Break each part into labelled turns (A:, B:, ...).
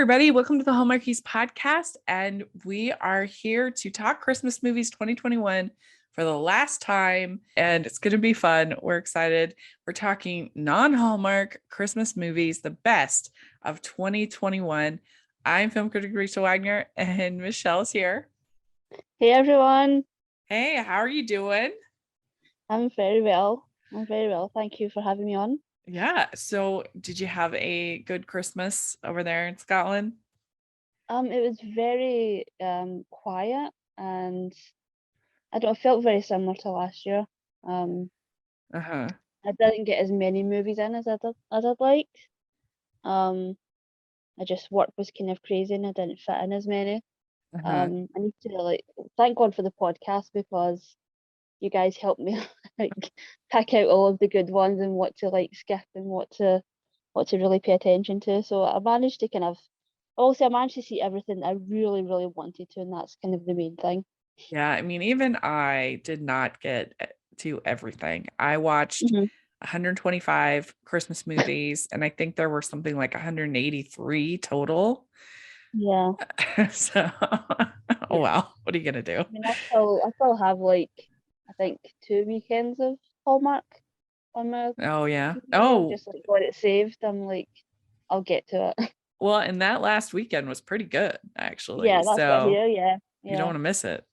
A: everybody. Welcome to the Hallmarkies podcast. And we are here to talk Christmas movies 2021 for the last time. And it's going to be fun. We're excited. We're talking non-Hallmark Christmas movies, the best of 2021. I'm film critic Rachel Wagner, and Michelle's here.
B: Hey, everyone.
A: Hey, how are you doing?
B: I'm very well. Thank you for having me on.
A: Yeah. So did you have a good Christmas over there in Scotland?
B: It was very quiet, and I felt very similar to last year.
A: Uh-huh.
B: I didn't get as many movies in as I'd liked. Um, I just work was kind of crazy and I didn't fit in as many.
A: Uh-huh.
B: I need to thank God for the podcast because you guys helped me like pick out all of the good ones and what to skip and what to really pay attention to. So I managed to I managed to see everything I really, really wanted to, and that's kind of the main thing.
A: Yeah, I mean, even I did not get to everything. I watched 125 Christmas movies, and I think there were something like 183 total.
B: Yeah.
A: So, oh well, what are you gonna do?
B: I mean, I still have I think 2 weekends of Hallmark on my
A: Oh yeah.
B: TV. I've
A: Oh,
B: just got it saved. I'm like, I'll get to it.
A: well, and that last weekend was pretty good,
B: Yeah,
A: actually.
B: that's what I
A: So
B: hear. Yeah,
A: you don't
B: yeah.
A: want to miss it.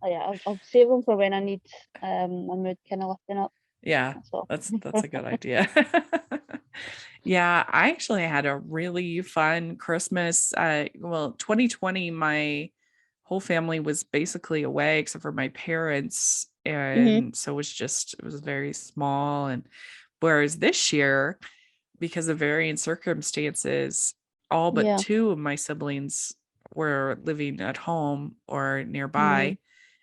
B: Oh, yeah, I'll save them for when I need my mood kind of lifting up.
A: Yeah,
B: That's all.
A: that's a good idea. Yeah, I actually had a really fun Christmas. Well, 2020, my whole family was basically away except for my parents.
B: Hmm.
A: And so it was very small. And whereas this year, because of varying circumstances, all but
B: Yeah.
A: two of my siblings were living at home or
B: Mm.
A: nearby.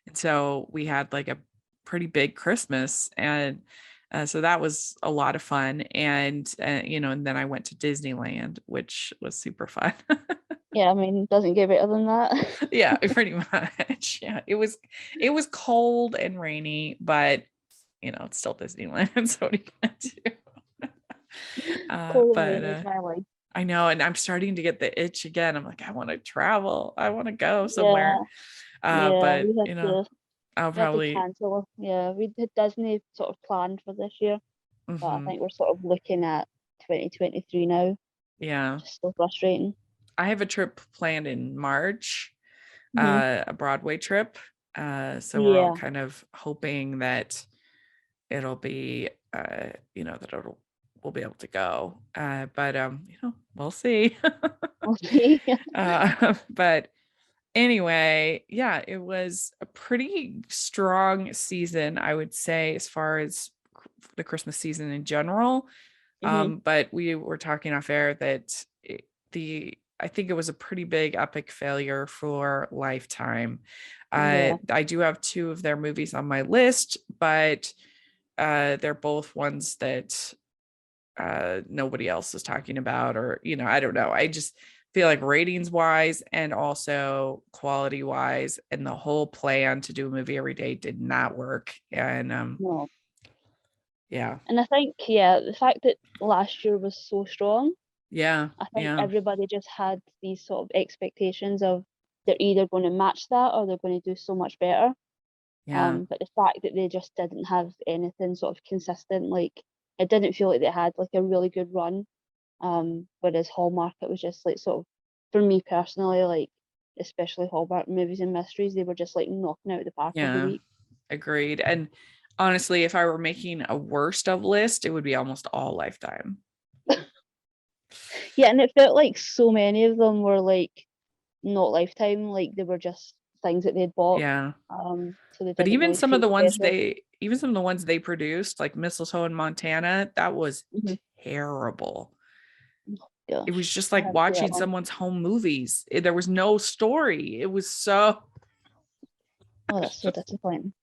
A: And so we had like a pretty big Christmas. And so that was a lot of fun. And, and then I went to Disneyland, which was super fun.
B: Yeah, I mean, it doesn't get better than that.
A: Yeah, pretty much. Yeah, it was cold and rainy, but it's still Disneyland. So what are you gonna do?
B: Cold and
A: But
B: rainy is my life.
A: I know, and I'm starting to get the itch again. I'm like, I want to travel. I want to go somewhere.
B: Yeah, yeah,
A: But I'll
B: we had to
A: probably.
B: cancel. Yeah, we had Disney sort of planned for this year, but I
A: Mhm.
B: think we're sort of looking at 2023 now.
A: Yeah,
B: Just so frustrating.
A: I have a trip planned in March,
B: Hmm.
A: a Broadway trip. So we're all
B: Yeah,
A: kind of hoping that it'll be, that we'll be able to go. But we'll see.
B: we'll see.
A: But anyway, yeah, it was a pretty strong season, I would say, as far as the Christmas season in general.
B: Hmm.
A: But we were talking off air that I think it was a pretty big epic failure for Lifetime.
B: Yeah,
A: I do have two of their movies on my list, but they're both ones that nobody else is talking about, or I don't know. I just feel like ratings wise and also quality wise, and the whole plan to do a movie every day did not work. And
B: no.
A: yeah,
B: And I think, the fact that last year was so strong,
A: yeah,
B: I think
A: yeah,
B: everybody just had these sort of expectations of they're either going to match that or they're going to do so much better.
A: yeah.
B: But the fact that they just didn't have anything sort of consistent, it didn't feel like they had like a really good run. Whereas Hallmark, it was just like sort of, for me personally, especially Hallmark movies and mysteries, they were just like knocking out the park every
A: Yeah,
B: week.
A: agreed. And honestly, if I were making a worst of list, it would be almost all Lifetime.
B: Yeah, and it felt like so many of them were like not Lifetime, like they were just things that they'd bought.
A: Yeah.
B: So they
A: But
B: didn't really feel special.
A: even some of the ones they produced, like Mistletoe in Montana, that was
B: Hmm.
A: terrible. It was
B: Gosh,
A: just
B: I
A: like
B: haven't seen that
A: watching
B: one.
A: someone's home movies. There was no story. It was so
B: Oh, that's so disappointing.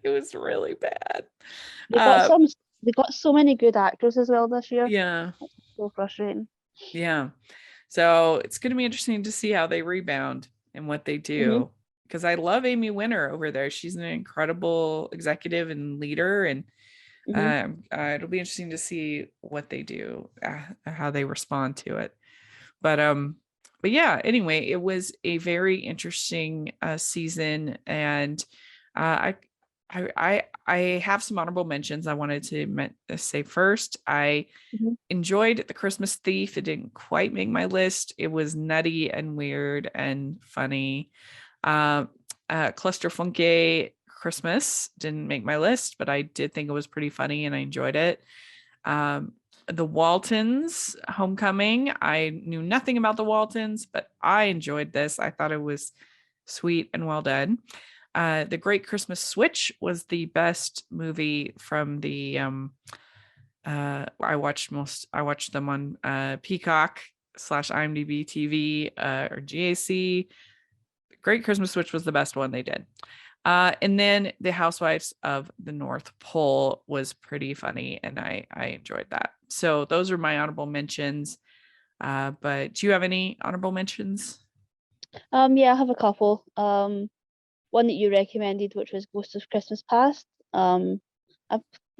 A: it was really bad.
B: They got
A: Uh
B: some. They got so many good actors as well this year.
A: yeah.
B: So frustrating.
A: Yeah. So it's going to be interesting to see how they rebound and what they
B: Hmm.
A: do. Because I love Amy Winter over there. She's an incredible executive and leader, and
B: Hmm.
A: it'll be interesting to see what they do, how they respond to it. but yeah, anyway, it was a very interesting season, and I have some honorable mentions I wanted to say first. I
B: Mhm.
A: enjoyed The Christmas Thief. It didn't quite make my list. It was nutty and weird and funny. Uh, Clusterfunky Christmas didn't make my list, but I did think it was pretty funny and I enjoyed it. The Waltons Homecoming. I knew nothing about the Waltons, but I enjoyed this. I thought it was sweet and well done. The Great Christmas Switch was the best movie from the I watched them on Peacock / IMDb TV or GAC. Great Christmas Switch was the best one they did. And then The Housewives of the North Pole was pretty funny, and I enjoyed that. So those are my honorable mentions. But do you have any honorable mentions?
B: Yeah, I have a couple. One that you recommended, which was Ghost of Christmas Past. I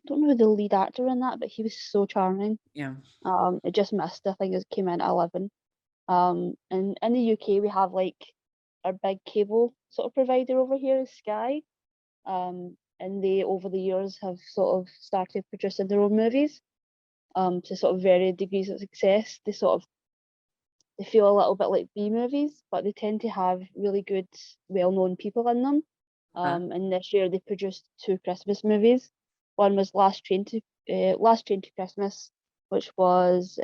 B: don't know the lead actor in that, but he was so charming.
A: Yeah.
B: It just missed. I think it came in at 11. And in the UK we have like our big cable sort of provider over here is Sky. And they over the years have sort of started producing their own movies. To sort of varied degrees of success. They feel a little bit like B movies, but they tend to have really good, well-known people in them.
A: Huh?
B: And this year they produced two Christmas movies. One was Last Train to Christmas, which was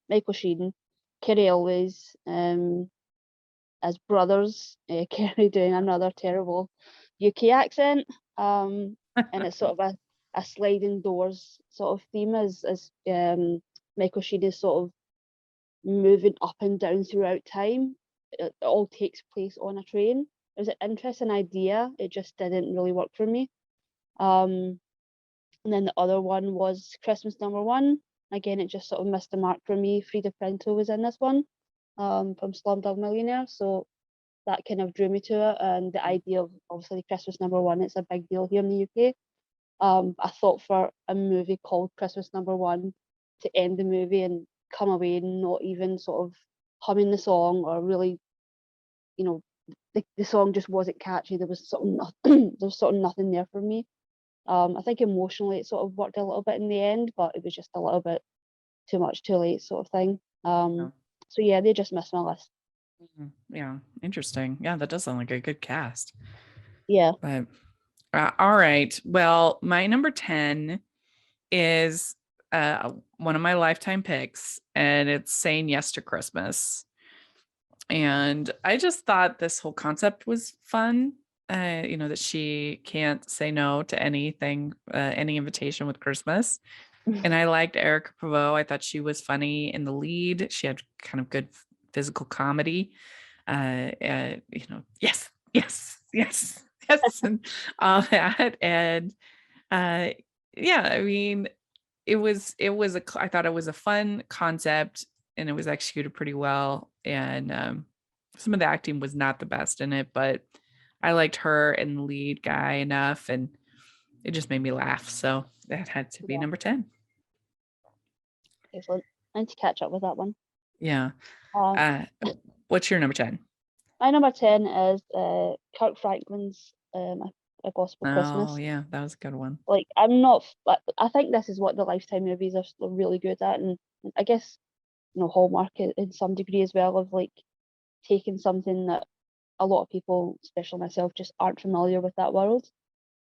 B: Michael Sheen, Kerry Elwes as brothers, Kerry doing another terrible UK accent, and it's sort of a sliding doors sort of theme as Michael Sheen is sort of moving up and down throughout time. It all takes place on a train. It was an interesting idea. It just didn't really work for me. Um, and then the other one was Christmas Number One. Again, it just sort of missed the mark for me. Frida Pinto was in this one, from Slumdog Millionaire. So that kind of drew me to it. And the idea of obviously Christmas Number One, it's a big deal here in the UK. I thought for a movie called Christmas Number One to end the movie and come away not even sort of humming the song or really, you know, the song just wasn't catchy. There was sort of nothing, there was sort of nothing there for me. I think emotionally it sort of worked a little bit in the end, but it was just a little bit too much too late sort of thing.
A: No.
B: So yeah, they just missed my list.
A: Yeah, interesting. Yeah, that does sound like a good cast.
B: Yeah.
A: But all right. Well, my number 10 is one of my lifetime picks, and it's Saying Yes to Christmas. And I just thought this whole concept was fun. That she can't say no to anything, any invitation with Christmas. And I liked Erica Prevost. I thought she was funny in the lead. She had kind of good physical comedy. Yes, yes, yes, yes, and all that. And uh, yeah, I mean, I thought it was a fun concept, and it was executed pretty well. And some of the acting was not the best in it, but I liked her and the lead guy enough, and it just made me laugh. So that had to be
B: Yeah,
A: number 10.
B: excellent. I need to catch up with that one.
A: Yeah.
B: Uh,
A: Uh, what's your number 10?
B: my number 10 is Kirk Franklin's A Gospel
A: Oh,
B: Christmas.
A: yeah, that was a good one.
B: Like I'm not I think this is what the Lifetime movies are really good at, and I guess Hallmark in some degree as well, of like taking something that a lot of people, especially myself, just aren't familiar with that world,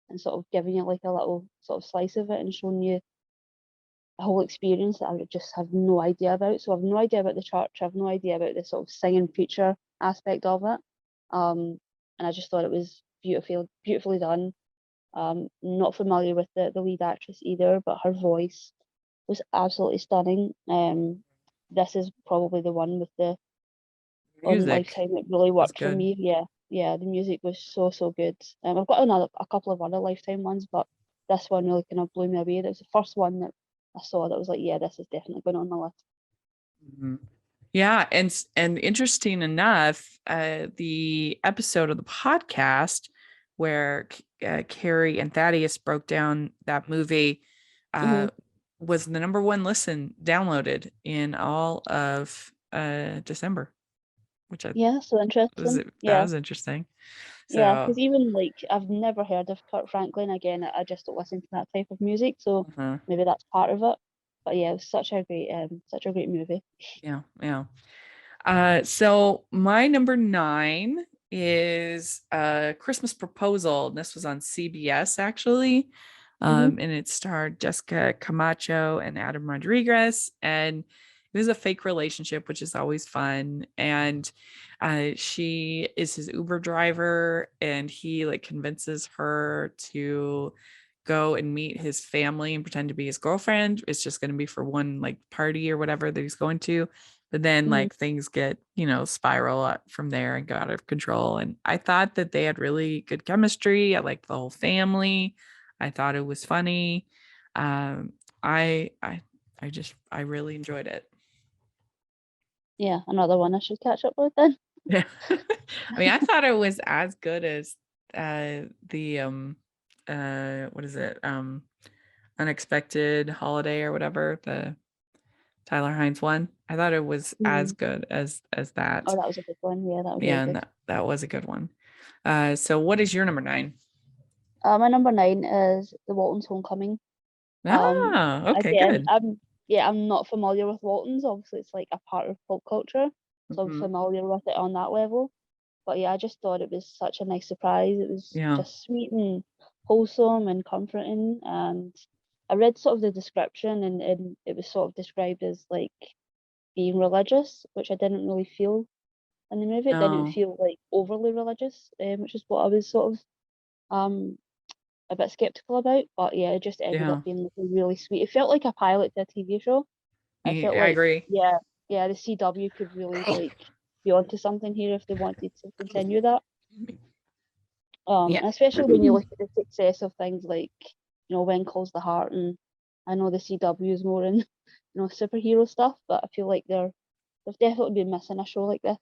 B: and sort of giving you like a little sort of slice of it and showing you a whole experience that I would just have no idea about. So I've no idea about the church. I've no idea about the sort of singing preacher aspect of it. And I just thought it was beautifully done. Not familiar with the lead actress either, but her voice was absolutely stunning. This is probably the one with the on
A: Music
B: Lifetime that really
A: was
B: worked for
A: good.
B: me. Yeah, yeah, the music was so good. I've got a couple of other Lifetime ones, but this one really kind of blew me away. That was the first one that I saw that was like, yeah, this is definitely going on the list.
A: Mhm. Yeah, and interesting enough, the episode of the podcast where Carrie and Thaddeus broke down that movie
B: Hmm.
A: uh, was the number one listen downloaded in all of December, which I
B: Yeah, so
A: was
B: interesting.
A: that
B: Yeah.
A: was interesting.
B: Yeah,
A: So
B: because even like I've never heard of Kurt Franklin again. I just don't listen to that type of music, so
A: uh
B: maybe that's part of it. But yeah, it was such a great movie.
A: yeah, yeah. So my number 9 is Christmas Proposal. And this was on CBS actually.
B: Hmm.
A: And it starred Jessica Camacho and Adam Rodriguez. And it was a fake relationship, which is always fun. And she is his Uber driver, and he like convinces her to go and meet his family and pretend to be his girlfriend. It's just going to be for one like party or whatever that he's going to. But then
B: Hmm.
A: like things get, spiral up from there and go out of control. And I thought that they had really good chemistry. I liked the whole family. I thought it was funny. Um, I really enjoyed it.
B: Yeah, another one I should catch up with then.
A: Yeah. I mean, I thought it was as good as the what is it? Unexpected Holiday or whatever, the Tyler Hines one. I thought it was as
B: Mm.
A: good as
B: Oh,
A: that.
B: that was a good one. Yeah, that was really
A: Yeah, and
B: good.
A: that was a good one. So what is your number 9?
B: My number 9 is The Waltons' Homecoming. Um,
A: Ah, okay,
B: again,
A: good.
B: I'm not familiar with Waltons. Obviously, it's like a part of pop culture, so I'm
A: Mhm.
B: familiar with it on that level. But yeah, I just thought it was such a nice surprise. It was
A: Yeah.
B: just sweet and wholesome and comforting. And I read sort of the description, and it was sort of described as like being religious, which I didn't really feel in the movie. It didn't
A: No.
B: feel like overly religious, which is what I was sort of um a bit skeptical about. But yeah, it just ended
A: Yeah.
B: up being like really sweet. It felt like a pilot to a TV show. I felt
A: I
B: like,
A: agree.
B: yeah, yeah, the CW could really like be onto something here if they wanted to continue that.
A: Yeah.
B: And especially when you look at the success of things like, When Calls the Heart, and I know the CW is more in, superhero stuff, but I feel like they've definitely been missing a show like this.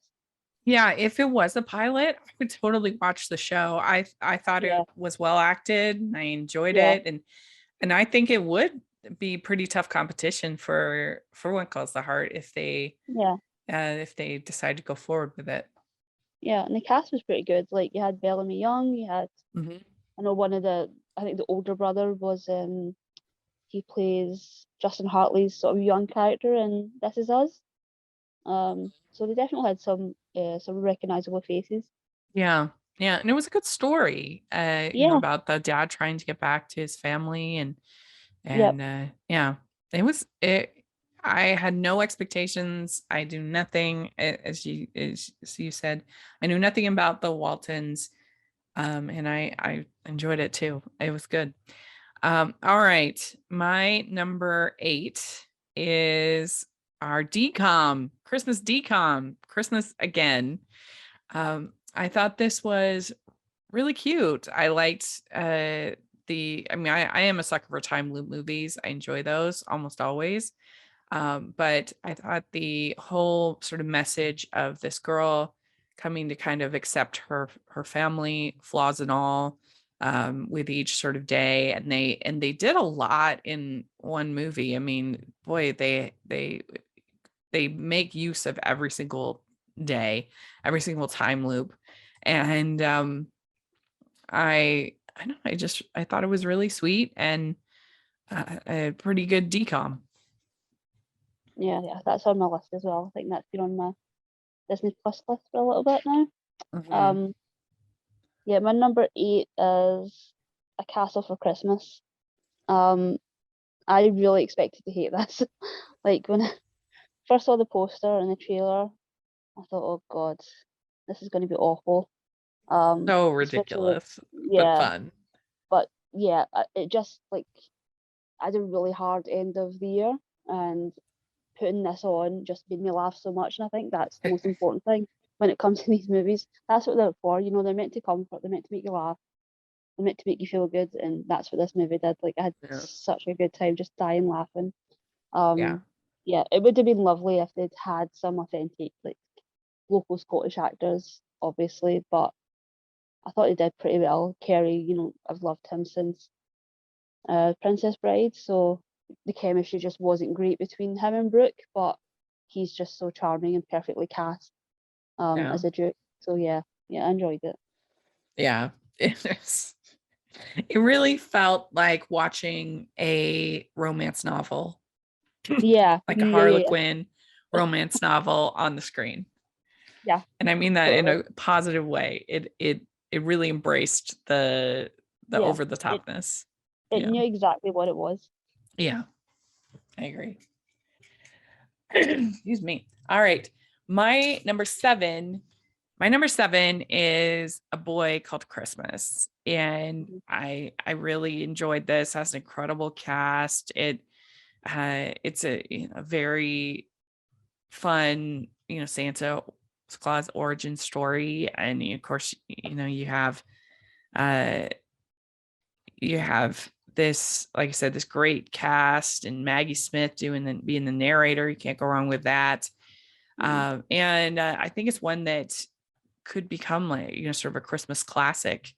A: Yeah, if it was a pilot, I would totally watch the show. I thought
B: Yeah,
A: it was well acted and I enjoyed
B: yeah,
A: it, and I think it would be pretty tough competition for What Calls the Heart
B: yeah,
A: if they decide to go forward with it.
B: yeah. And the cast was pretty good. Like you had Bellamy Young, you had
A: Mhm.
B: I know I think the older brother was he plays Justin Hartley's sort of young character in This Is Us. So they definitely had some recognizable faces.
A: Yeah. Yeah, and it was a good story,
B: Yeah,
A: about the dad trying to get back to his family
B: yep,
A: yeah, it I had no expectations. I do nothing as you said. I knew nothing about the Waltons, and I enjoyed it too. It was good. All right, my number 8 is our decom Christmas decom Christmas again. I thought this was really cute. I liked I mean, I am a sucker for time loop movies. I enjoy those almost always. But I thought the whole sort of message of this girl coming to kind of accept her family, flaws and all, with each sort of day, and they did a lot in one movie. I mean, boy, they make use of every single day, every single time loop, and I don't know, I thought it was really sweet and a pretty good decom.
B: yeah, yeah. That's on my list as well. I think that's been on my Disney Plus list for a little bit now.
A: Mhm.
B: Um, yeah, my number 8 is A Castle for Christmas. Um, I really expected to hate this. Like when I first saw the poster and the trailer, I thought, oh God, this is going to be awful.
A: So
B: Especially,
A: ridiculous, but
B: yeah,
A: fun.
B: but yeah, it just like I had a really hard end of the year, and putting this on just made me laugh so much. And I think that's the most important thing when it comes to these movies. That's what they're for. They're meant to comfort, they're meant to make you laugh, they're meant to make you feel good, and that's what this movie did. Like I had
A: Yeah.
B: such a good time just dying laughing.
A: Yeah.
B: Yeah, it would have been lovely if they'd had some authentic, like local Scottish actors, obviously, but I thought they did pretty well. Kerry, I've loved him since Princess Bride, so the chemistry just wasn't great between him and Brooke, but he's just so charming and perfectly cast
A: Yeah.
B: as a Duke. So yeah, I enjoyed it.
A: Yeah. It really felt like watching a romance novel,
B: Yeah,
A: like a
B: yeah,
A: Harlequin romance novel on the screen.
B: yeah,
A: And I mean that in
B: totally.
A: a positive way. It really embraced the
B: Yeah,
A: over the
B: it
A: topness.
B: it
A: Yeah.
B: knew exactly what it was.
A: Yeah. I agree. Excuse me. All right. My number seven My number seven is A Boy Called Christmas, and
B: Mhm.
A: I really enjoyed this. It has an incredible cast. It's a very fun, Santa Claus origin story, and of course, uh you have this, like I said, this great cast, and Maggie Smith being the narrator. You can't go wrong with that.
B: Mhm.
A: And I think it's one that could become, like, sort of a Christmas classic.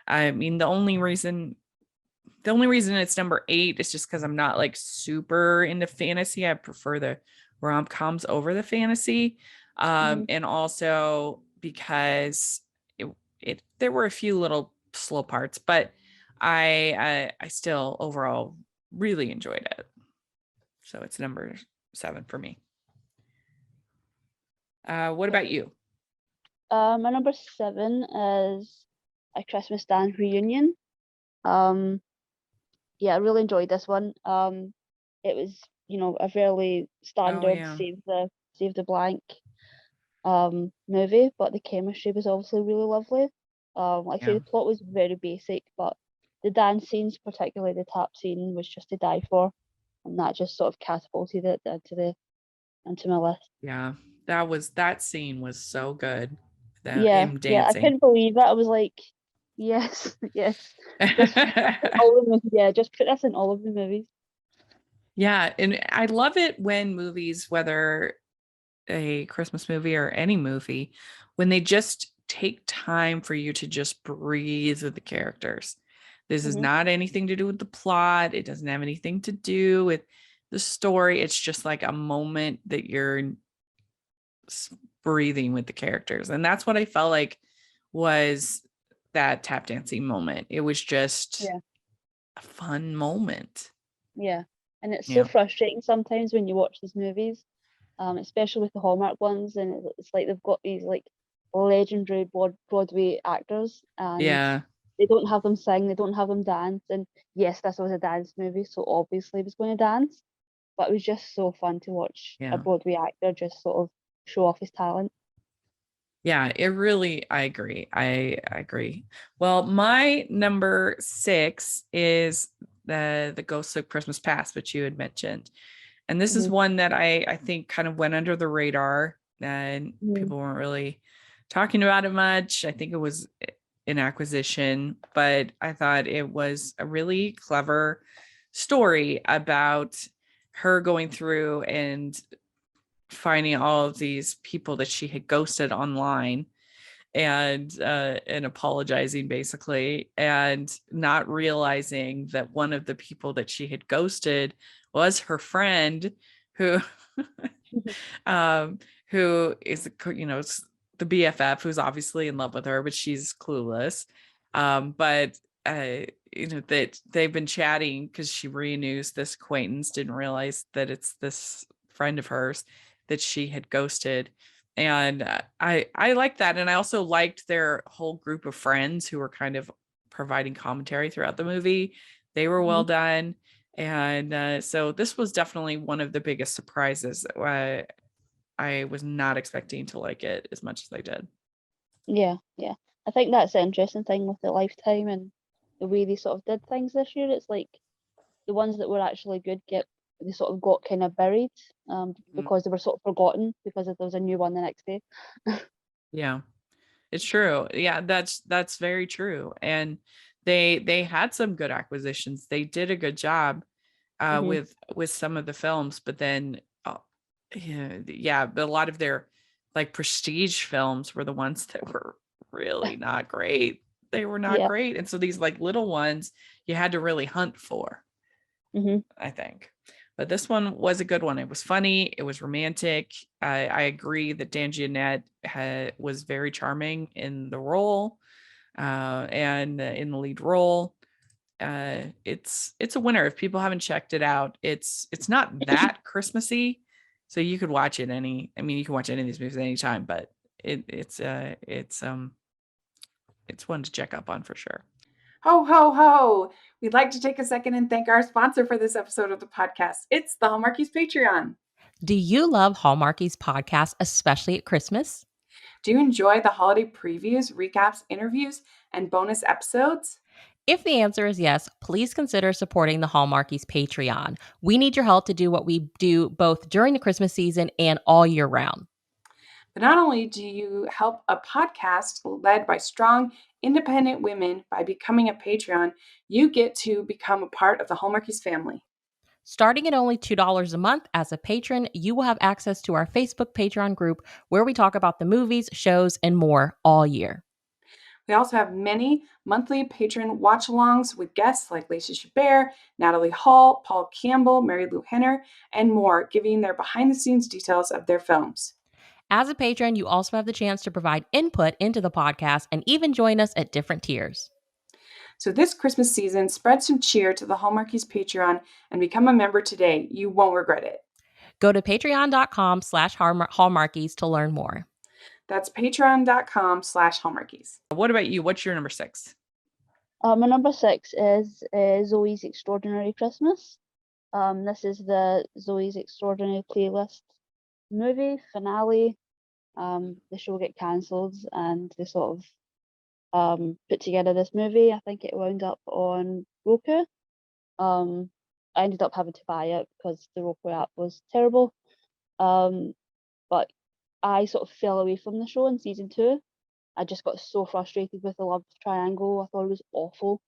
A: I mean, the only reason it's number 8 is just because I'm not like super into fantasy. I prefer the rom-coms over the fantasy.
B: Mhm.
A: And also because there were a few little slow parts, but I still overall really enjoyed it. So it's number 7 for me. What about you?
B: My number 7 is A Christmas Dance Reunion. Um, yeah, I really enjoyed this one. It was, a fairly
A: Oh
B: standard
A: yeah.
B: save the blank movie, but the chemistry was obviously really lovely. Like I say,
A: Yeah.
B: the plot was very basic, but the dance scenes, particularly the tap scene, was just to die for, and that just sort of catapulted it into my list.
A: Yeah. That scene was so good. That
B: Yeah,
A: him
B: I
A: dancing.
B: couldn't believe it. I was like, yes, yes, just put this in all of the, yeah, just put this in all of the movies.
A: Yeah, and I love it when movies, whether a Christmas movie or any movie, when they just take time for you to just breathe with the characters. This is
B: Hmm.
A: not anything to do with the plot. It doesn't have anything to do with the story. It's just like a moment that you're breathing with the characters. And that's what I felt like was that tap dancing moment. It was just
B: Yeah,
A: a fun moment.
B: yeah, and it's so
A: Yeah.
B: frustrating sometimes when you watch these movies, especially with the Hallmark ones, and it's like they've got these like legendary Broadway actors, and
A: Yeah.
B: they don't have them sing, they don't have them dance, and yes, this was a dance movie, so obviously he was going to dance, but it was just so fun to watch a
A: Yeah.
B: Broadway actor just sort of show off his talent.
A: Yeah, it really, I agree. I agree. Well, my number 6 is the Ghosts of Christmas Past, which you had mentioned. And this is
B: Hmm.
A: one that I think kind of went under the radar, and
B: Hmm.
A: people weren't really talking about it much. I think it was an acquisition, but I thought it was a really clever story about her going through and finding all of these people that she had ghosted online, and apologizing basically, and not realizing that one of the people that she had ghosted was her friend, who um who is, the BFF, who's obviously in love with her, but she's clueless. But that they've been chatting because she renews this acquaintance, didn't realize that it's this friend of hers that she had ghosted. And I liked that, and I also liked their whole group of friends who were kind of providing commentary throughout the movie. They were
B: Hmm.
A: well done. And so this was definitely one of the biggest surprises. I was not expecting to like it as much as I did.
B: Yeah, yeah. I think that's the interesting thing with the Lifetime and the way they sort of did things this year. It's like the ones that were actually good they sort of got kind of buried,
A: Mm.
B: because they were sort of forgotten because there was a new one the next day.
A: Yeah, it's true. Yeah, that's very true. And they had some good acquisitions. They did a good job
B: Hmm.
A: with some of the films, but then yeah, but a lot of their like prestige films were the ones that were really not great. They were not
B: Yeah.
A: great. And so these like little ones you had to really hunt for,
B: Hmm.
A: I think. But this one was a good one. It was funny. It was romantic. I agree that Dan Jeanette was very charming in the role and in the lead role. It's a winner. If people haven't checked it out, it's not that Christmassy, so you could watch it you can watch any of these movies anytime, but it's one to check up on for sure.
C: Ho, ho, ho. We'd like to take a second and thank our sponsor for this episode of the podcast. It's the Hallmarkies Patreon.
D: Do you love Hallmarkies podcasts, especially at Christmas?
C: Do you enjoy the holiday previews, recaps, interviews, and bonus episodes?
D: If the answer is yes, please consider supporting the Hallmarkies Patreon. We need your help to do what we do both during the Christmas season and all year round.
C: But not only do you help a podcast led by strong, independent women by becoming a Patreon, you get to become a part of the Hallmarkies family.
D: Starting at only $2 a month as a patron, you will have access to our Facebook Patreon group where we talk about the movies, shows, and more all year.
C: We also have many monthly patron watch-alongs with guests like Lacey Chabert, Natalie Hall, Paul Campbell, Mary Lou Henner, and more, giving their behind-the-scenes details of their films.
D: As a patron, you also have the chance to provide input into the podcast and even join us at different tiers.
C: So this Christmas season, spread some cheer to the Hallmarkies Patreon and become a member today. You won't regret it.
D: Go to patreon.com/Hallmarkies to learn more.
C: That's patreon.com/Hallmarkies.
A: What about you? What's your number 6?
B: My number 6 is Zoe's Extraordinary Christmas. This is the Zoe's Extraordinary Playlist movie finale. The show get cancelled and they sort of put together this movie. I think it wound up on Roku. I ended up having to buy it because the Roku app was terrible. But I sort of fell away from the show in season 2. I just got so frustrated with the love triangle. I thought it was awful.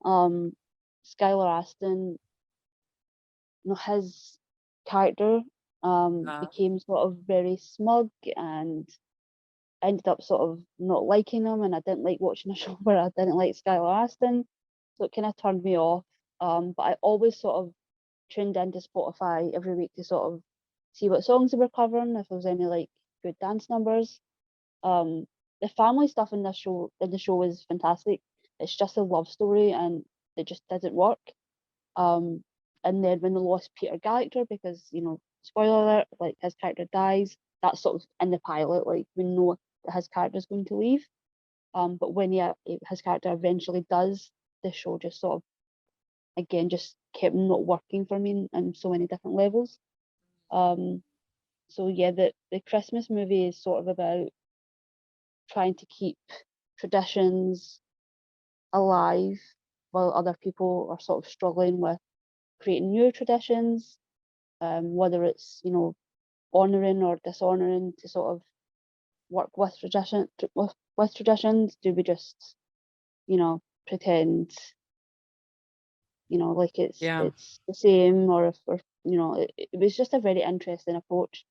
B: Skylar Astin, his character became sort of very smug and I ended up sort of not liking him, and I didn't like watching a show where I didn't like Skylar Astin, so it kind of turned me off. But I always sort of tuned into Spotify every week to sort of see what songs they were covering, if there was any like good dance numbers. The family stuff in the show is fantastic. It's just a love story and it just doesn't work. And then when they lost Peter Gallagher, because spoiler alert, like his character dies, that's sort of in the pilot, like we know that his character is going to leave. But when his character eventually does, the show just sort of again just kept not working for me on so many different levels. So yeah, the Christmas movie is sort of about trying to keep traditions alive while other people are sort of struggling with creating new traditions, whether it's honouring or dishonouring to sort of work with traditions. Do we just pretend like it's the same, or if it was just a very interesting approach.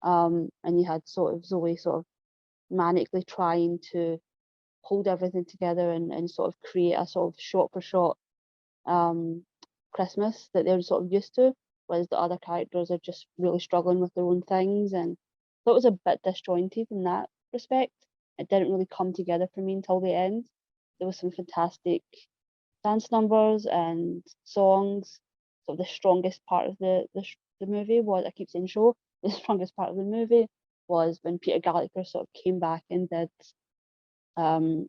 B: And you had sort of Zoe sort of manically trying to hold everything together and sort of create a sort of shot for shot Christmas that they're sort of used to, whereas the other characters are just really struggling with their own things, and I thought it was a bit disjointed in that respect. It didn't really come together for me until the end. There was some fantastic dance numbers and songs. So the strongest part of the movie was, I keep saying show, the strongest part of the movie was when Peter Gallagher sort of came back and did a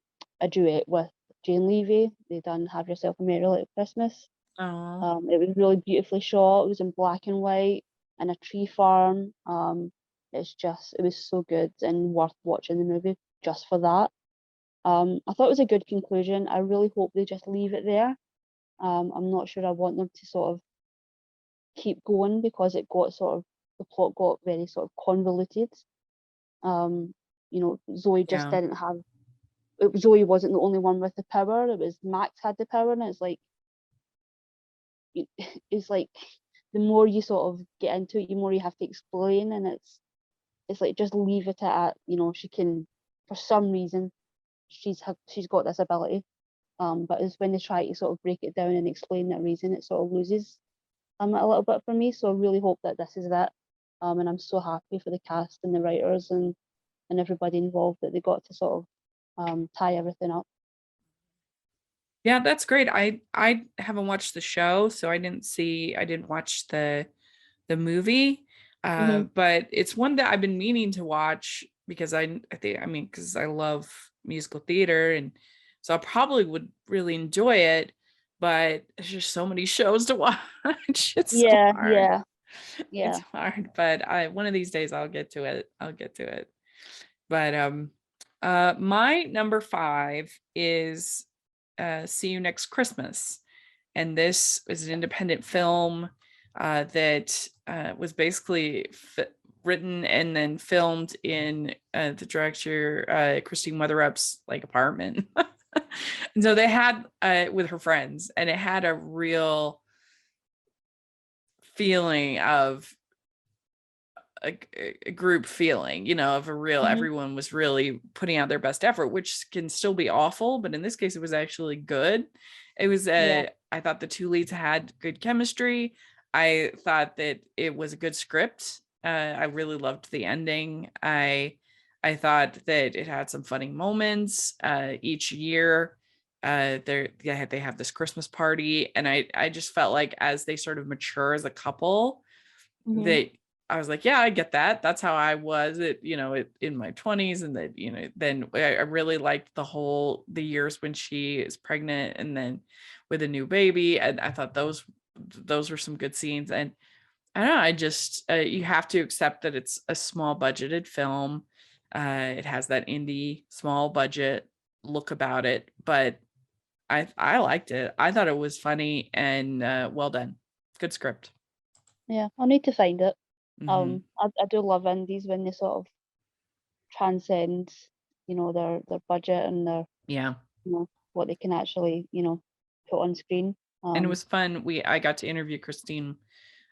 B: duet with Jane Levy. They done Have Yourself a Merry Little Christmas. It was really beautifully shot. It was in black and white in a tree farm. It was so good and worth watching the movie just for that. I thought it was a good conclusion. I really hope they just leave it there. I'm not sure I want them to sort of keep going because the plot got very sort of convoluted. Zoe just didn't have. Zoe wasn't the only one with the power. It was Max had the power, and it's like the more you sort of get into it, the more you have to explain, and it's like just leave it at she can, for some reason she's got this ability, but it's when they try to sort of break it down and explain that reason, it sort of loses a little bit for me. So I really hope that this is that. And I'm so happy for the cast and the writers and everybody involved that they got to sort of tie everything up.
A: Yeah, that's great. I haven't watched the show, so I didn't watch the movie.
B: Mhm.
A: But it's one that I've been meaning to watch because because I love musical theater, and so I probably would really enjoy it, but there's just so many shows to watch. It's so
B: Yeah,
A: hard.
B: yeah,
A: It's
B: yeah.
A: hard, but one of these days I'll get to it. I'll get to it. But my number 5 is See You Next Christmas. And this is an independent film that was basically written and then filmed in the director Christine Weatherup's like apartment. And so they had with her friends, and it had a real feeling of a group feeling, of a real,
B: Mhm.
A: everyone was really putting out their best effort, which can still be awful, but in this case it was actually good. It was
B: Yeah.
A: I thought the two leads had good chemistry. I thought that it was a good script. I really loved the ending. I thought that it had some funny moments each year. They have this Christmas party, and I just felt like as they sort of mature as a couple,
B: Mhm.
A: that I was like, yeah, I get that. That's how I was in my 20s. And that, then I really liked the years when she is pregnant and then with a new baby. And I thought those were some good scenes. And I don't know, I just, you have to accept that it's a small budgeted film. It has that indie small budget look about it, but I liked it. I thought it was funny and well done. Good script.
B: Yeah. I'll need to find it.
A: Hmm.
B: I do love indies when they sort of transcend, their budget and their,
A: Yeah.
B: what they can actually, put on screen.
A: And it
B: Um,
A: was fun. I got to interview Christine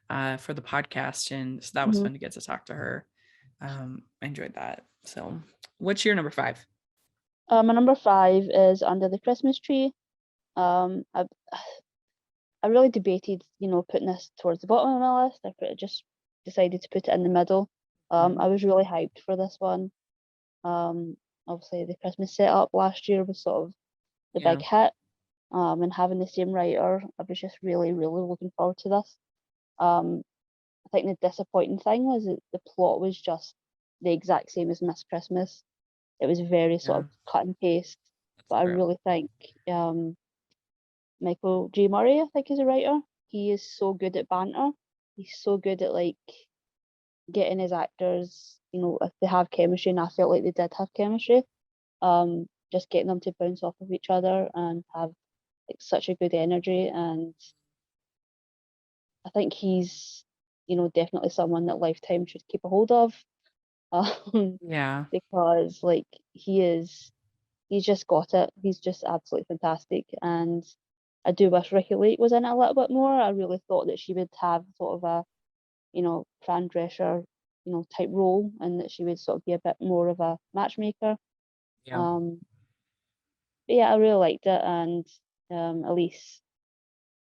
A: for the podcast, and so that was
B: mhm.
A: fun to get to talk to her. I enjoyed that. So, what's your number 5?
B: My number 5 is Under the Christmas Tree. Um, I, I really debated, putting this towards the bottom of my list. Just decided to put it in the middle. I was really hyped for this one. Um, Obviously the Christmas setup last year was sort of the
A: Yeah,
B: big hit. And having the same writer, I was just really, really looking forward to this. Um, I think the disappointing thing was that the plot was just the exact same as Miss Christmas. It was very sort
A: yeah,
B: of cut and paste.
A: that's
B: But I
A: true.
B: really think Michael J. Murray, I think, is a writer. He is so good at banter. He's so good at like getting his actors, if they have chemistry, and I felt like they did have chemistry, just getting them to bounce off of each other and have like such a good energy. And I think he's, definitely someone that Lifetime should keep a hold of. Um,
A: Yeah,
B: because like he's just got it. He's just absolutely fantastic. And I do wish Ricky Lake was in it a little bit more. I really thought that she would have sort of a, Fran Drescher, type role, and that she would sort of be a bit more of a matchmaker.
A: yeah,
B: Um, but yeah, I really liked it. And Elise,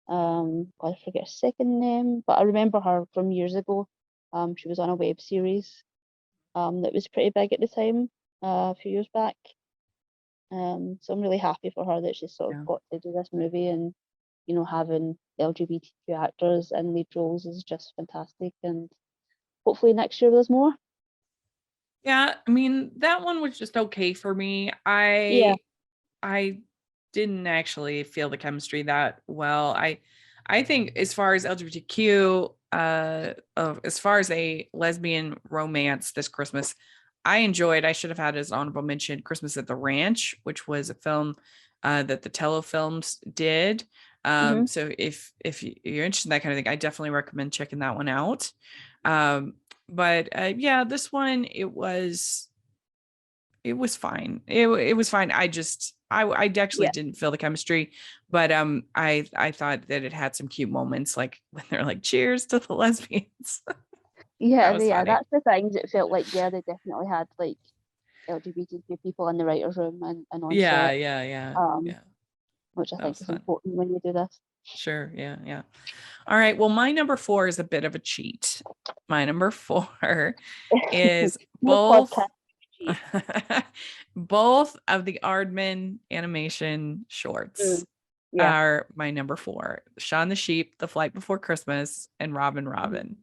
B: I forget her second name, but I remember her from years ago. She was on a web series that was pretty big at the time, a few years back. So I'm really happy for her that she's sort of
A: yeah.
B: got to do this movie, and having LGBTQ actors in lead roles is just fantastic. And hopefully next year there's more.
A: Yeah, I mean, that one was just okay for me.
B: Yeah.
A: I didn't actually feel the chemistry that well. I think as far as LGBTQ, as far as a lesbian romance this Christmas, I should have had as honorable mention Christmas at the Ranch, which was a film that the Telefilms did.
B: Hmm.
A: So if you're interested in that kind of thing, I definitely recommend checking that one out. Um, but yeah, this one it was fine. It was fine. I actually
B: Yeah.
A: didn't feel the chemistry, but I thought that it had some cute moments, like when they're like cheers to the lesbians. That
B: Yeah,
A: was
B: yeah,
A: funny.
B: that's the things. It felt like, yeah, they definitely had like LGBTQ people in the writers' room and on
A: Yeah,
B: set,
A: yeah, yeah,
B: um,
A: yeah.
B: which I
A: That
B: think
A: was
B: is
A: fun.
B: important when you do this.
A: Sure. Yeah. Yeah. All right. Well, my number 4 is a bit of a cheat. My number 4 is
B: No
A: both
B: podcast. Cheat.
A: both of the Aardman animation shorts
B: Yeah.
A: are my number 4. Shaun the Sheep, The Flight Before Christmas, and Robin
B: Mm-hmm.
A: Robin.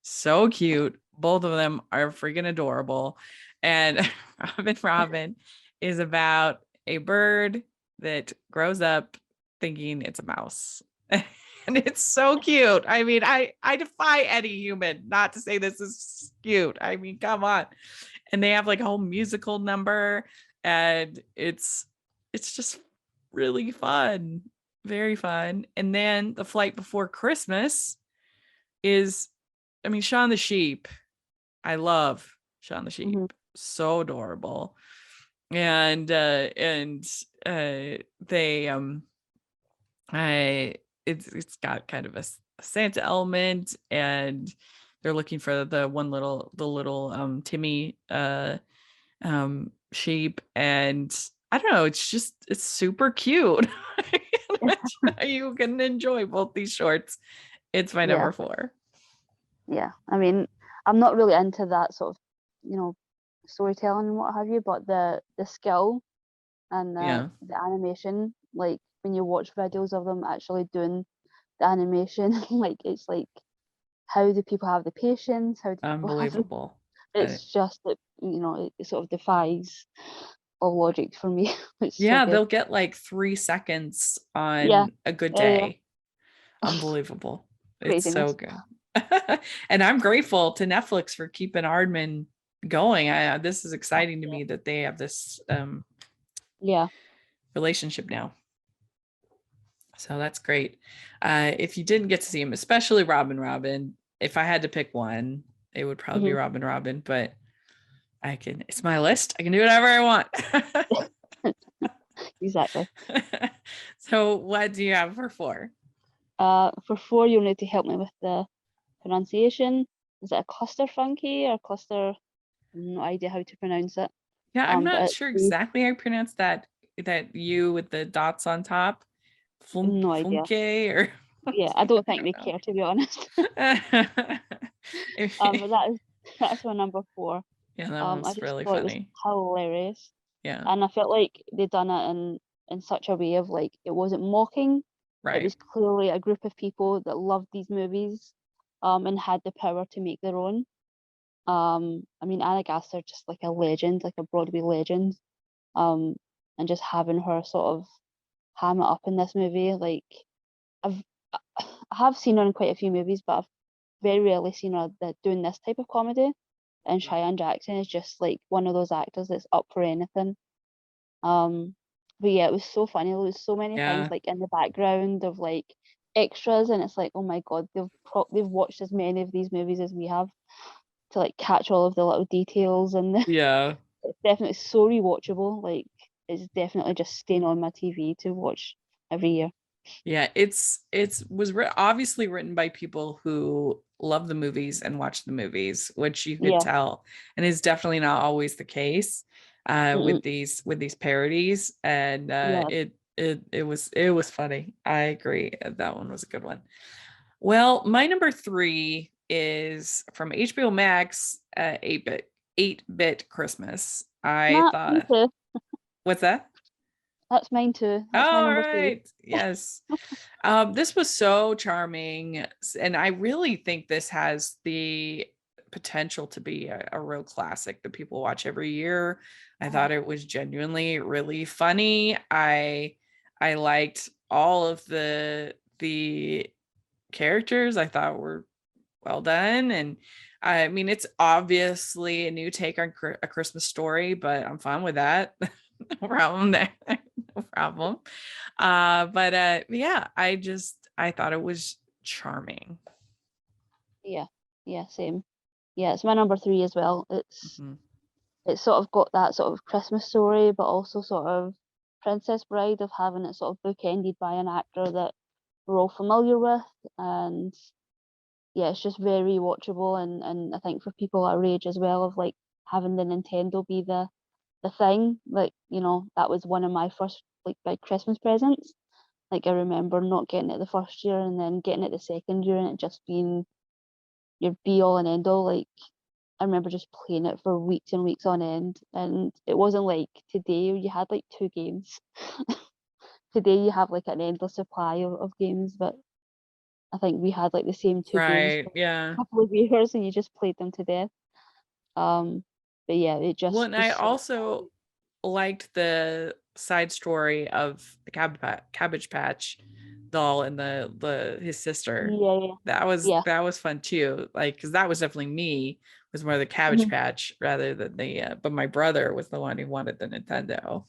A: So cute. Both of them are freaking adorable. And Robin is about a bird that grows up thinking it's a mouse. And it's so cute. I mean, I defy any human not to say this is cute. I mean, come on. And they have like a whole musical number, and it's just really fun. Very fun. And then The Flight Before Christmas is, I mean, Shaun the Sheep. I love Shaun the Sheep.
B: Mm-hmm.
A: So adorable. And they it's got kind of a Santa element, and they're looking for the little Timmy sheep, and I don't know, it's super cute. You can enjoy both these shorts. It's my
B: Yeah.
A: number 4.
B: Yeah. I mean, I'm not really into that sort of, storytelling and what have you, but the skill and
A: Yeah.
B: the animation, like when you watch videos of them actually doing the animation, like it's like how do people have the patience? How do people have it?
A: Unbelievable.
B: It's just that it sort of defies all logic for me. It's so
A: Yeah,
B: good.
A: they'll get like 3 seconds
B: Yeah.
A: on a good
B: Yeah.
A: day. Unbelievable. It's so
B: Craziness.
A: good. And I'm grateful to Netflix for keeping Aardman going. This is exciting to me that they have this
B: Yeah.
A: relationship now. So that's great. If you didn't get to see him, especially Robin, if I had to pick one, it would probably be Robin, but it's my list. I can do whatever I want.
B: Exactly.
A: So what do you have for 4?
B: For 4, you'll need to help me with the pronunciation. Is it a cluster funky or cluster? No idea how to pronounce it.
A: Yeah, I'm
B: But
A: not
B: it's
A: sure exactly how you pronounce that U with the dots on top.
B: no idea.
A: Funke or
B: Yeah, I don't think they care, to be honest. But that's my number 4.
A: Yeah, that
B: I
A: one's
B: just
A: really
B: thought it was
A: funny.
B: hilarious,
A: Yeah,
B: and I felt like they done it in such a way of like it wasn't mocking. It was
A: right.
B: clearly a group of people that loved these movies, and had the power to make their own. I mean, Anna Gaster just like a legend, like a Broadway legend. And just having her sort of ham it up in this movie, like I've I have seen her in quite a few movies, but I've very rarely seen her doing this type of comedy. And Cheyenne Jackson is just like one of those actors that's up for anything. But yeah, it was so funny. There was so many things
A: Yeah.
B: like in the background of like extras, and it's like, oh my god, they've watched as many of these movies as we have to like catch all of the little details, and
A: Yeah.
B: it's definitely so rewatchable. Like it's definitely just staying on my TV to watch every year.
A: Yeah, it's was obviously written by people who love the movies and watch the movies, which you could
B: Yeah.
A: tell, and is definitely not always the case with these parodies. And
B: Yeah.
A: it was funny. I agree. That one was a good one. Well, my number 3 is from HBO Max, 8-bit Christmas. I
B: Matt, me
A: thought,
B: too.
A: what's that?
B: That's mine too. That's my
A: All
B: number 3.
A: right. Yes. This was so charming. And I really think this has the potential to be a real classic that people watch every year. I thought it was genuinely really funny. I liked all of the characters. I thought were well done. And I mean, it's obviously a new take on a Christmas Story, but I'm fine with that. No problem there. No problem. But yeah, I thought it was charming.
B: Yeah. Yeah, same. Yeah, it's my number 3 as well.
A: Mhm.
B: It's sort of got that sort of Christmas Story, but also sort of Princess Bride of having it sort of bookended by an actor that we're all familiar with. And yeah, it's just very watchable, and I think for people our age as well, of like having the Nintendo be the thing, like that was one of my first like big Christmas presents. Like, I remember not getting it the first year and then getting it the second year and it just being your be all and end all. Like, I remember just playing it for weeks and weeks on end, and it wasn't like today where you had like 2 games. Today you have like an endless supply of games, but I think we had like the same 2 games
A: Right.
B: for
A: Yeah.
B: a couple of years and you just played them to death. But yeah, it
A: Well,
B: just
A: and
B: was
A: I
B: so
A: also liked the side story of the Cabbage Patch doll and the his sister.
B: yeah, yeah, yeah.
A: That was fun too. Like, because that was definitely me, was more the Cabbage
B: Mhm.
A: Patch rather than the. But my brother was the one who wanted the Nintendo.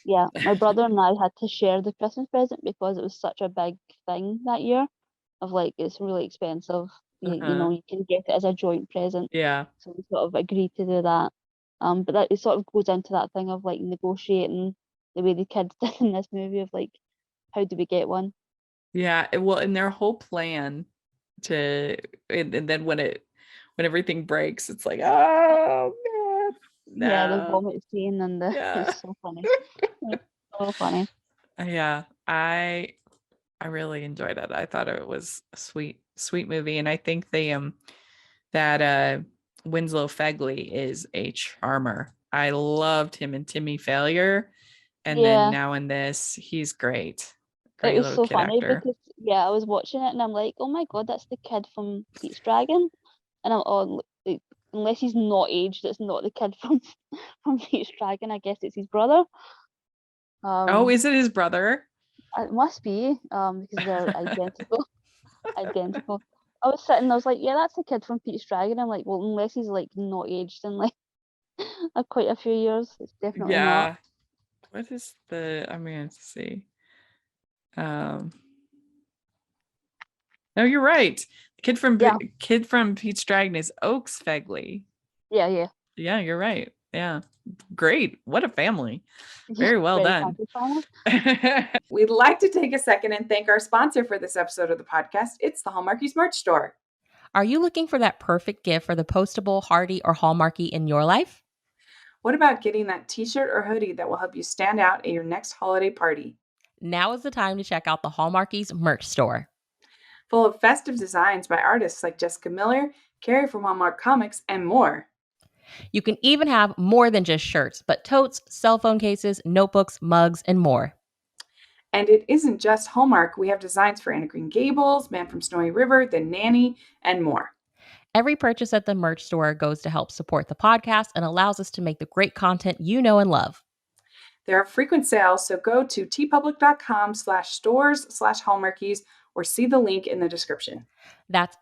B: Yeah, my brother and I had to share the Christmas present because it was such a big thing that year. Of like, it's really expensive. You know,
A: Uh-huh.
B: you can get it as a joint present.
A: Yeah.
B: So we sort of agreed to do that. But that it sort of goes into that thing of like negotiating the way the kids did in this movie of like, how do we get one?
A: Yeah. Well, and their whole plan to and then when everything breaks, it's like, oh man,
B: Yeah, the
A: no.
B: vomit scene and the
A: Yeah.
B: it's so funny. It's so funny.
A: Yeah. I really enjoyed it. I thought it was a sweet movie. And I think that Winslow Fegley is a charmer. I loved him in Timmy Failure. And then
B: Yeah,
A: now in this, he's great.
B: it
A: Great
B: was
A: little
B: so
A: kid
B: funny
A: actor.
B: because yeah, I was watching it and I'm like, oh my God, that's the kid from Pete's Dragon. And I'm on like, unless he's not aged, it's not the kid from from Pete's Dragon. I guess it's his brother.
A: Oh,
B: Um,
A: is it his brother?
B: it must be because they're identical, identical. I was sitting, I was like, yeah, that's the kid from Pete's Dragon. I'm like, well, unless he's like not aged in like quite a few years, it's definitely not.
A: Yeah. What is the I mean, let's see. Um No, you're right. The
B: Yeah,
A: kid from Pete's Dragon is Oaks Fegley.
B: yeah, yeah,
A: Yeah, you're right. Yeah. Great. What a family.
B: yeah.
A: Very well
B: Very
A: done.
B: happy family.
C: We'd like to take a second and thank our sponsor for this episode of the podcast. It's the Hallmarkies merch store.
D: Are you looking for that perfect gift for the postable, hardy, or Hallmarky in your life?
C: What about getting that t-shirt or hoodie that will help you stand out at your next holiday party?
D: Now is the time to check out the Hallmarkies merch store.
C: Full of festive designs by artists like Jessica Miller, Carrie from Hallmark Comics, and more.
D: You can even have more than just shirts, but totes, cell phone cases, notebooks, mugs, and more.
C: And it isn't just Hallmark. We have designs for Anna Green Gables, Man from Snowy River, The Nanny, and more.
D: Every purchase at the merch store goes to help support the podcast and allows us to make the great content you know and love.
C: There are frequent sales, so go to tpublic.com/stores/Hallmarkies or see the link in the description.
D: That's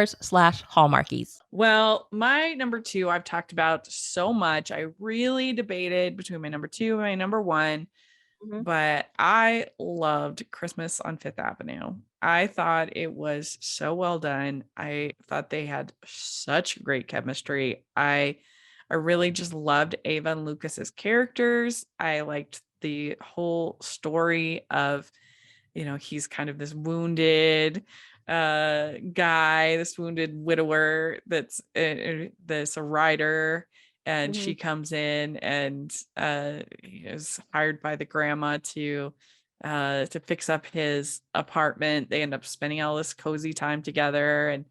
D: tpublic.com/stores/Hallmarkies.
A: Well, my number 2 I've talked about so much. I really debated between my number 2 and my number 1,
B: Mhm.
A: but I loved Christmas on Fifth Avenue. I thought it was so well done. I thought they had such great chemistry. I really just loved Ava and Lucas's characters. I liked the whole story of, he's kind of this wounded guy, this wounded widower that's a writer, and she
B: Mhm.
A: comes in and is hired by the grandma to fix up his apartment. They end up spending all this cozy time together, and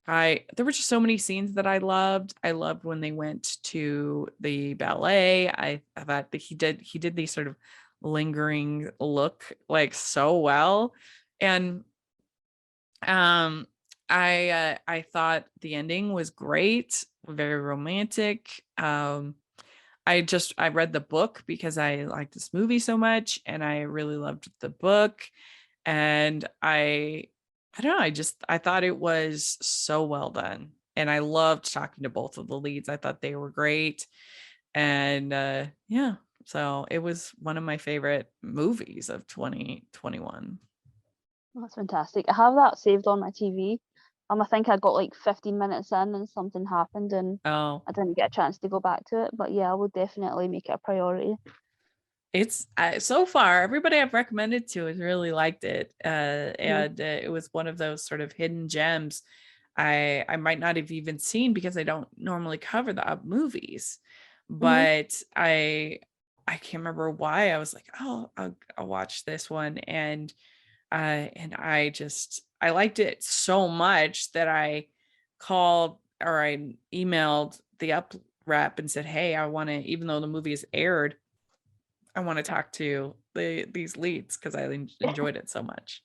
A: there were just so many scenes that I loved. I loved when they went to the ballet. I thought that he did these sort of lingering look like so well. And um I thought the ending was great, very romantic. I read the book because I liked this movie so much and I really loved the book. And I don't know, I thought it was so well done. And I loved talking to both of the leads. I thought they were great. And yeah, so it was one of my favorite movies of 2021.
B: That's fantastic. I have that saved on my TV. I think I got like 15 minutes in and something happened and
A: Oh,
B: I didn't get a chance to go back to it. But yeah, I would definitely make it a priority.
A: it's so far everybody I've recommended to has really liked it.
B: Mhm.
A: And it was one of those sort of hidden gems I might not have even seen because I don't normally cover the up movies.
B: Mhm.
A: But I can't remember why I was like, oh, I'll watch this one. And I liked it so much that I called or I emailed the up rep and said, hey, I want to, even though the movie is aired, I want to talk to these leads because I enjoyed it so much.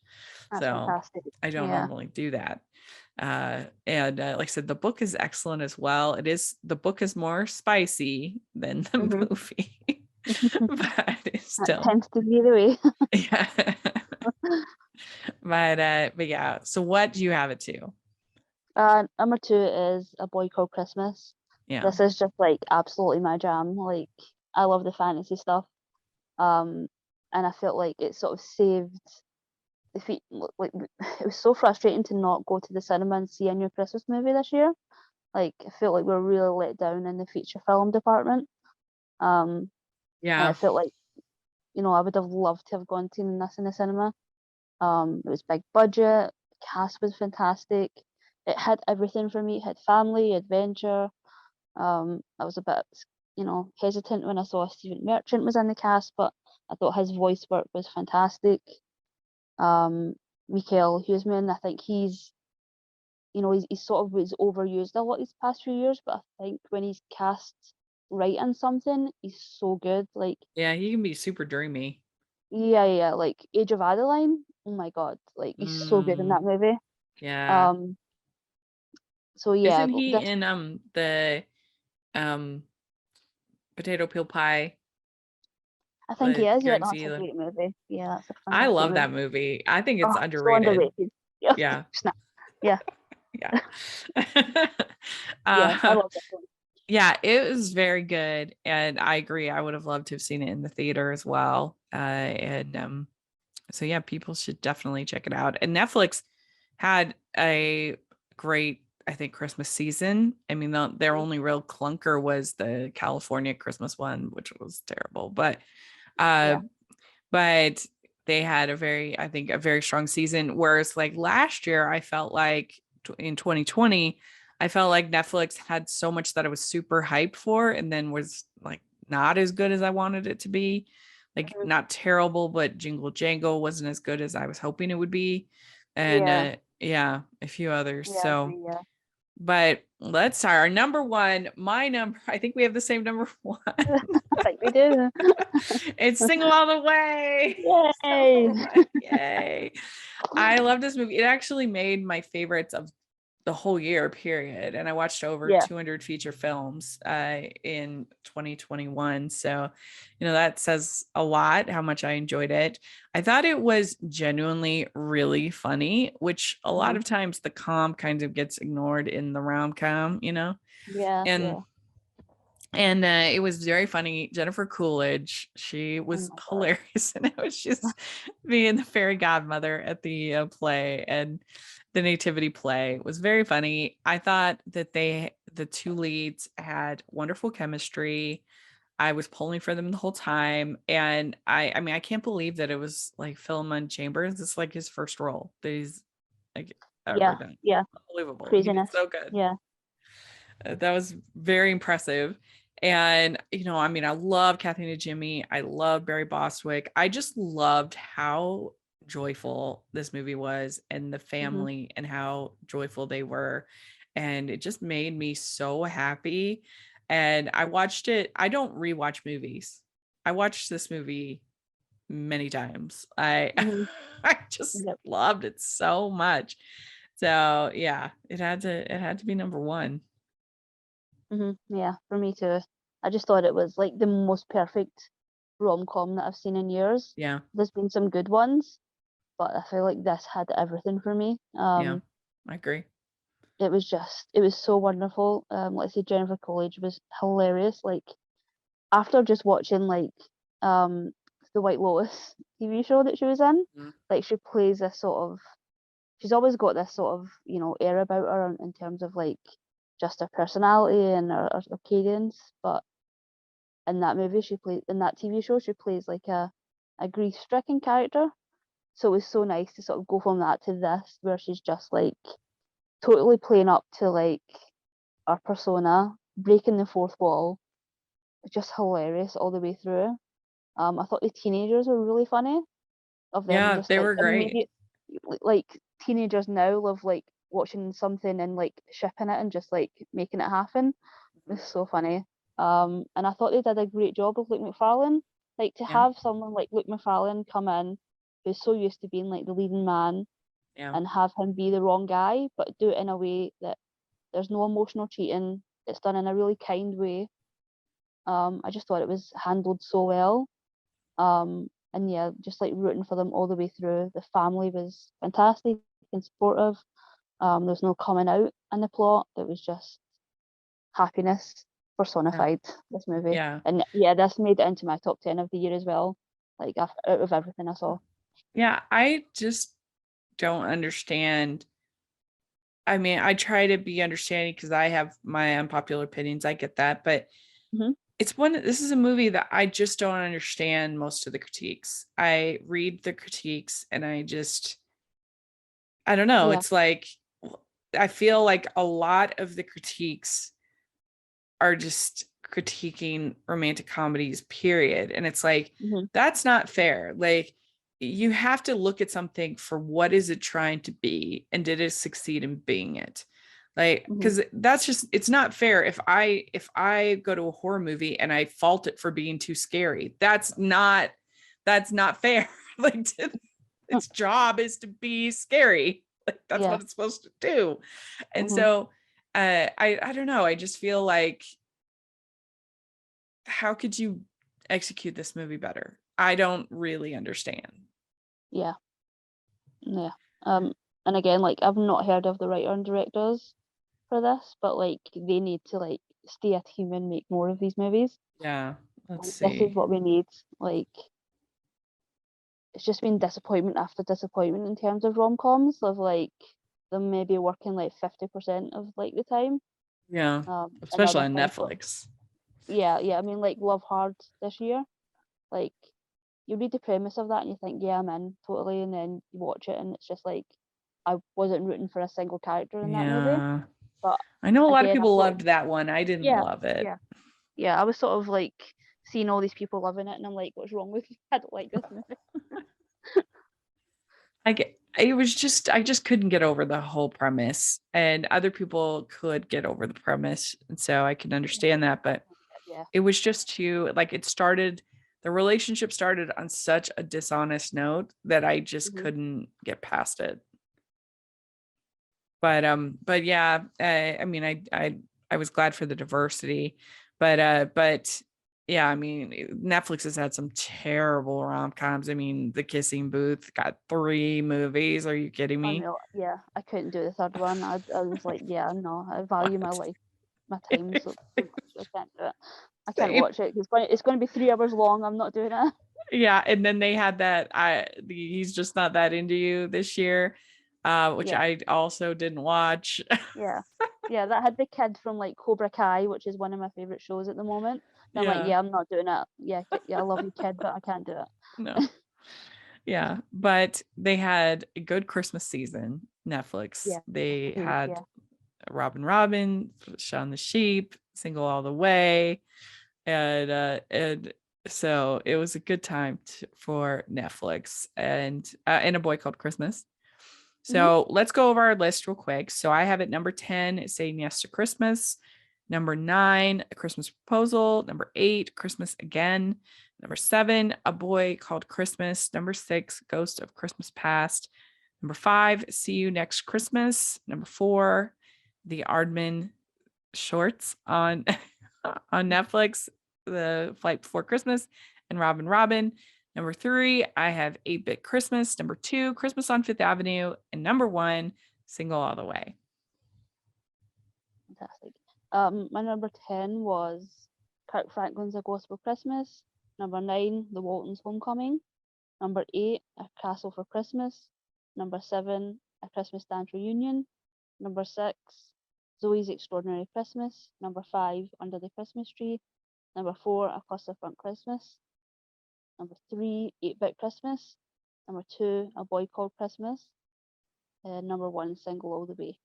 B: That's
A: So
B: fantastic.
A: I don't
B: Yeah.
A: normally do that. And like I said, the book is excellent as well. The book is more spicy than the movie, but it's
B: That
A: still,
B: tends to be the way.
A: yeah. But yeah. So what do you have it to?
B: Number 2 is A Boy Called Christmas.
A: Yeah.
B: This is just like absolutely my jam. Like, I love the fantasy stuff. And I felt like it sort of saved the feat. Like, it was so frustrating to not go to the cinema and see a new Christmas movie this year. Like, I felt like we were really let down in the feature film department. And
A: Yeah.
B: it felt like, I would have loved to have gone to this in the cinema. It was big budget, cast was fantastic. It had everything for me. It had family, adventure. I was a bit, hesitant when I saw Stephen Merchant was in the cast, but I thought his voice work was fantastic. Mikael Huisman, I think he's sort of was overused a lot these past few years, but I think when he's cast right in something, he's so good. Like,
A: Yeah, he can be super dreamy.
B: yeah, like Age of Adeline. Oh my God, like he's so good in that movie.
A: Yeah.
B: So yeah,
A: Isn't he
B: this
A: in the um potato peel pie
B: I think he
A: with
B: is. Yeah,
A: Karen
B: no, that's a
A: Seeley?
B: great movie. Yeah, that's a
A: I
B: fantastic
A: love
B: movie.
A: that movie. I think it's
B: Oh, so
A: underrated.
B: underrated. Yeah,
A: Yeah.
B: snap. Yeah,
A: Yeah.
B: yeah, I
A: uh,
B: love that one.
A: yeah, it was very good. And I agree. I would have loved to have seen it in the theater as well. And so yeah, people should definitely check it out. And Netflix had a great, I think, Christmas season. I mean, their only real clunker was the California Christmas one, which was terrible. Uh,
B: Yeah.
A: but they had I think, a very strong season. Whereas like last year, I felt like in 2020, I felt like Netflix had so much that I was super hyped for, and then was like not as good as I wanted it to be. Like
B: Mhm.
A: not terrible, but Jingle Jangle wasn't as good as I was hoping it would be. And
B: Yeah,
A: yeah, a few others.
B: yeah, I
A: So,
B: agree, yeah.
A: but let's start. Our number one, my number, I think we have the same number one.
B: I think we do.
A: It's Single All the Way.
B: Yay!
A: So much. Yay. I love this movie. It actually made my favorites of the whole year, period. And I watched over
B: Yeah.
A: 200 feature films in 2021. So, that says a lot how much I enjoyed it. I thought it was genuinely really funny, which a lot of times the com kind of gets ignored in the rom-com,
B: Yeah,
A: and
B: yeah.
A: and it was very funny. Jennifer Coolidge, she
B: Oh
A: was
B: my God.
A: hilarious, and it was just being the fairy godmother at the play, and the nativity play was very funny. I thought that the two leads had wonderful chemistry. I was pulling for them the whole time, and I mean, I can't believe that it was like Philemon Chambers. It's like his first role that he's like ever
B: Yeah,
A: done.
B: yeah.
A: Unbelievable. He did
B: Craziness.
A: so good.
B: Yeah.
A: That was very impressive. And, I mean, I love Kathy and Jimmy. I love Barry Bostwick. I just loved how joyful this movie was, and the
B: hmm
A: family, and how joyful they were. And it just made me so happy. And I watched it. I don't rewatch movies. I watched this movie many times. I
B: hmm
A: I just
B: Yep.
A: loved it so much. So yeah, it had to be number one.
B: Yeah, for me too. I just thought it was like the most perfect rom-com that I've seen in years.
A: Yeah.
B: There's been some good ones, but I feel like this had everything for me.
A: Yeah, I agree.
B: It was so wonderful. Let's say Jennifer Coolidge was hilarious. Like, after just watching like um the White Lotus TV show that she was in,
A: Mhm.
B: like she plays this sort of she's always got this sort of, air about her in terms of like just her personality and her cadence. But in that TV show, she plays like a grief-stricken character. So it was so nice to sort of go from that to this, where she's just like totally playing up to like our persona, breaking the fourth wall. It's just hilarious all the way through. I thought the teenagers were really funny, of them
A: Yeah,
B: just
A: they
B: like
A: were great.
B: immediate, like teenagers now love like watching something and like shipping it and just like making it happen. It's so funny. And I thought they did a great job of Luke McFarlane. Like to
A: Yeah,
B: have someone like Luke McFarlane come in who's so used to being like the leading man
A: yeah,
B: and have him be the wrong guy, but do it in a way that there's no emotional cheating. It's done in a really kind way. I just thought it was handled so well. And yeah, just like rooting for them all the way through. The family was fantastic and supportive. There's no coming out in the plot. It was just happiness
A: yeah,
B: personified, this movie.
A: yeah.
B: And yeah, this made it into my top 10 of the year as well. Like out of everything I saw.
A: Yeah, I just don't understand. I mean, I try to be understanding because I have my unpopular opinions. I get that, but
B: Hmm.
A: this is a movie that I just don't understand most of the critiques. I read the critiques and I don't know.
B: Yeah.
A: It's like, I feel like a lot of the critiques are just critiquing romantic comedies, period. And it's like,
B: Hmm.
A: that's not fair. Like, you have to look at something for what is it trying to be and did it succeed in being it? Like,
B: Hmm.
A: because it's not fair if I go to a horror movie and I fault it for being too scary. That's not fair. Like, its job is to be scary. Like, that's
B: Yeah.
A: what it's supposed to do. And
B: Hmm.
A: so I don't know. I just feel like, how could you execute this movie better? I don't really understand.
B: Yeah. Yeah. Um, and again, like I've not heard of the writer and directors for this, but like they need to like stay a team and make more of these movies.
A: Yeah, let's
B: Like this is
A: see.
B: what we need. Like it's just been disappointment after disappointment in terms of rom-coms of like them maybe working like 50% of like the time.
A: Yeah,
B: And
A: especially
B: other
A: on
B: things. But
A: Netflix.
B: yeah, yeah. I mean, like Love Hard this year. Like you read the premise of that and you think, yeah, I'm in totally, and then you watch it and it's just like I wasn't rooting for a single character in that movie.
A: Yeah,
B: But
A: I know a lot of
B: again, I
A: people
B: sort of
A: loved that one. I didn't
B: yeah,
A: love it.
B: yeah, yeah. I was sort of like seeing all these people loving it, and I'm like, what's wrong with you? I don't like this movie.
A: I just couldn't get over the whole premise, and other people could get over the premise, and so I can understand that. But
B: Yeah.
A: it was just too, like, the relationship started on such a dishonest note that I just
B: Hmm.
A: couldn't get past it. But yeah, I mean, I was glad for the diversity, but yeah, I mean, Netflix has had some terrible rom-coms. I mean, The Kissing Booth got 3 movies. Are you kidding me?
B: Unreal. Yeah, I couldn't do the third one. I was like, yeah, no, I value my
A: What?
B: life, my time so much. I can't do it. I can't
A: Same.
B: watch it. It's going to be 3 hours long. I'm not doing it.
A: Yeah, and then they had that he's just not that into you this year, which
B: Yeah,
A: I also didn't watch.
B: yeah, yeah. That had the kid from like Cobra Kai, which is one of my favorite shows at the moment. And I'm like,
A: Yeah,
B: yeah, I'm not doing it. Yeah, yeah, I love you, kid, but I can't do
A: no.
B: it.
A: Yeah, but they had a good Christmas season. Netflix.
B: Yeah,
A: They had
B: yeah.
A: Robin, Shaun the Sheep, Single All the Way, and so it was a good time for Netflix and A Boy Called Christmas.
B: Hmm.
A: So let's go over our list real quick. So I have at number 10, Saying Yes to Christmas. Number 9, A Christmas Proposal. Number 8, Christmas Again. Number 7, A Boy Called Christmas. Number 6, Ghost of Christmas Past. Number 5, See You Next Christmas. Number 4, The Aardman Shorts on on Netflix, The Flight Before Christmas, and Robin. Number 3, I have 8-Bit Christmas. Number 2, Christmas on Fifth Avenue. And number 1, Single All the Way.
B: Fantastic. My number 10 was Kirk Franklin's A Ghost for Christmas. Number 9, The Waltons' Homecoming. Number 8, A Castle for Christmas. Number 7, A Christmas Dance Reunion. Number 6, Zoe's Extraordinary Christmas. Number 5, Under the Christmas Tree. Number 4, A Front Christmas. Number 3, 8-Bit Christmas. Number 2, A Boy Called Christmas. Number 1, Single All the Way.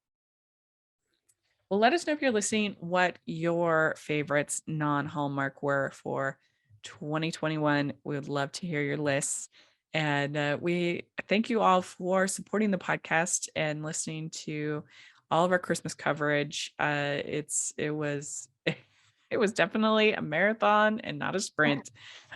A: Well, let us know if you're listening what your favorites non-Hallmark were for 2021. We would love to hear your lists. And we thank you all for supporting the podcast and listening to all of our Christmas coverage. It was it was definitely a marathon and not a sprint.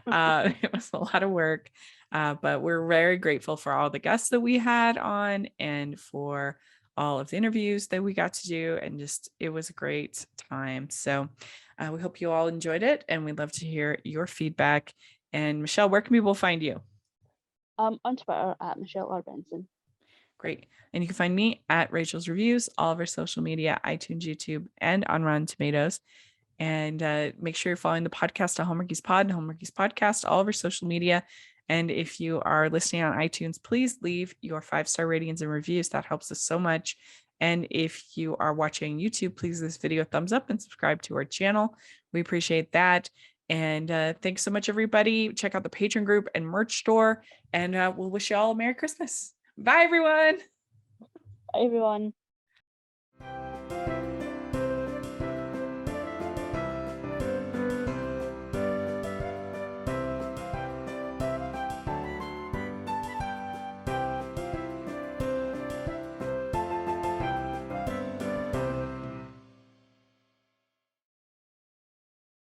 A: It was a lot of work, but we're very grateful for all the guests that we had on and for all of the interviews that we got to do. And just, it was a great time. So we hope you all enjoyed it, and we'd love to hear your feedback. And Michelle, where can people find you?
B: On Twitter at Michelle R. Benson.
A: Great. And you can find me at Rachel's Reviews, all of our social media, iTunes, YouTube, and on Rotten Tomatoes. And make sure you're following the podcast at Hallmarkies Pod and Hallmarkies Podcast, all of our social media. And if you are listening on iTunes, please leave your 5-star ratings and reviews. That helps us so much. And if you are watching YouTube, please give this video a thumbs up and subscribe to our channel. We appreciate that. And thanks so much, everybody. Check out the Patreon group and merch store. And we'll wish you all a Merry Christmas. Bye, everyone.
B: Bye, everyone.